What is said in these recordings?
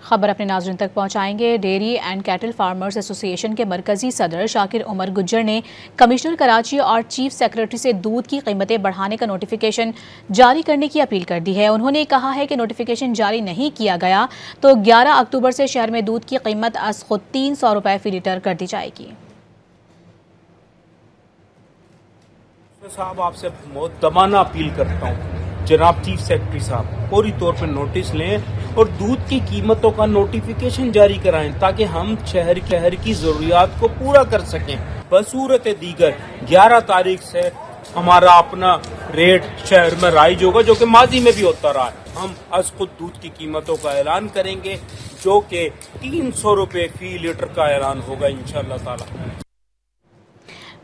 खबर अपने नाज़रीन तक पहुंचाएंगे। Dairy and cattle farmers association के मरकजी सदर शाकिर उमर गुज्जर ने कमिश्नर कराची और चीफ सेक्रेटरी से दूध की कीमतें बढ़ाने का नोटिफिकेशन जारी करने की अपील कर दी है। उन्होंने कहा है कि नोटिफिकेशन जारी नहीं किया गया तो 11 अक्टूबर से शहर में दूध की कीमत अज खुद 300 रुपए फी लीटर कर दी जाएगी। साहब, आपसे मुद्दमाना अपील करता हूँ, जनाब चीफ सेक्रेटरी साहब पूरी तौर पर नोटिस लें और दूध की कीमतों का नोटिफिकेशन जारी कराएं ताकि हम शहर की जरूरियात को पूरा कर सकें। बसूरत दीगर 11 तारीख से हमारा अपना रेट शहर में राइज होगा, जो कि माजी में भी होता रहा है। हम आज खुद दूध की कीमतों का ऐलान करेंगे, जो कि 300 रुपए फी लीटर का ऐलान होगा इंशाअल्लाह ताला।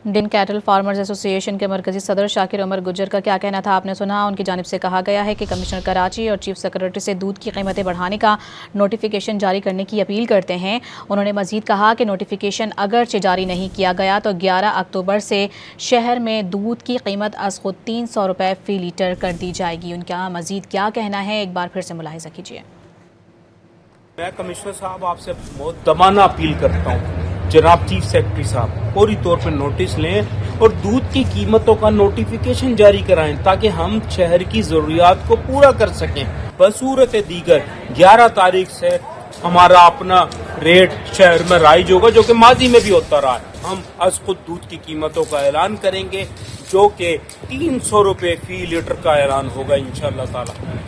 इंडियन कैटल फार्मर्स एसोसिएशन के मरकजी सदर शाकिर उमर गुज्जर का क्या कहना था आपने सुना। उनकी जानिब से कहा गया है कि कमिश्नर कराची और चीफ सेक्रेटरी से दूध की कीमतें बढ़ाने का नोटिफिकेशन जारी करने की अपील करते हैं। उन्होंने मजीद कहा कि नोटिफिकेशन अगरचे जारी नहीं किया गया तो 11 अक्टूबर से शहर में दूध की कीमत अज खुद 300 रुपए फी लीटर कर दी जाएगी। उनका मजीद क्या कहना है, एक बार फिर से मुलाहिजा कीजिए। मैं कमिश्नर साहब आपसे मुद्दमाना अपील करता हूँ, जनाब चीफ सेक्रेटरी साहब पूरी तौर पर नोटिस लें और दूध की कीमतों का नोटिफिकेशन जारी कराएं ताकि हम शहर की जरूरियात को पूरा कर सकें। बसूरत दीगर 11 तारीख से हमारा अपना रेट शहर में राइज होगा, जो कि माजी में भी होता रहा है। हम आज खुद दूध की कीमतों का ऐलान करेंगे, जो कि 300 रुपए फी लीटर का ऐलान होगा इंशाअल्लाह ताला।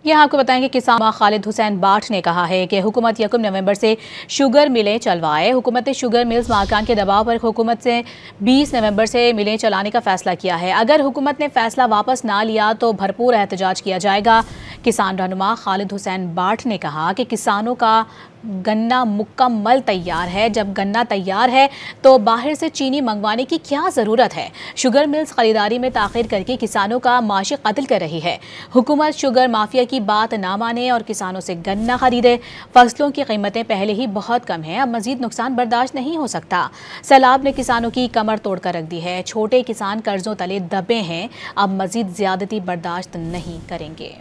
यहाँ आपको बताएंगे किसान खालिद हुसैन बाट ने कहा है कि हुकूमत 1 नवंबर से शुगर मिलें चलवाए। हुकूमत शुगर मिल्स मालिकान के दबाव पर हुकूमत से 20 नवंबर से मिलें चलाने का फैसला किया है। अगर हुकूमत ने फैसला वापस ना लिया तो भरपूर एहतजाज किया जाएगा। किसान रहनुमा खालिद हुसैन बाट ने कहा कि किसानों का गन्ना मुकम्मल तैयार है। जब गन्ना तैयार है तो बाहर से चीनी मंगवाने की क्या ज़रूरत है। शुगर मिल्स खरीदारी में ताख़ीर करके किसानों का माशी कत्ल कर रही है। हुकूमत शुगर माफिया की बात ना माने और किसानों से गन्ना खरीदे। फसलों की कीमतें पहले ही बहुत कम हैं, अब मजीद नुकसान बर्दाश्त नहीं हो सकता। सैलाब ने किसानों की कमर तोड़ कर रख दी है। छोटे किसान कर्जों तले दबे हैं, अब मजीद ज्यादती बर्दाश्त नहीं करेंगे।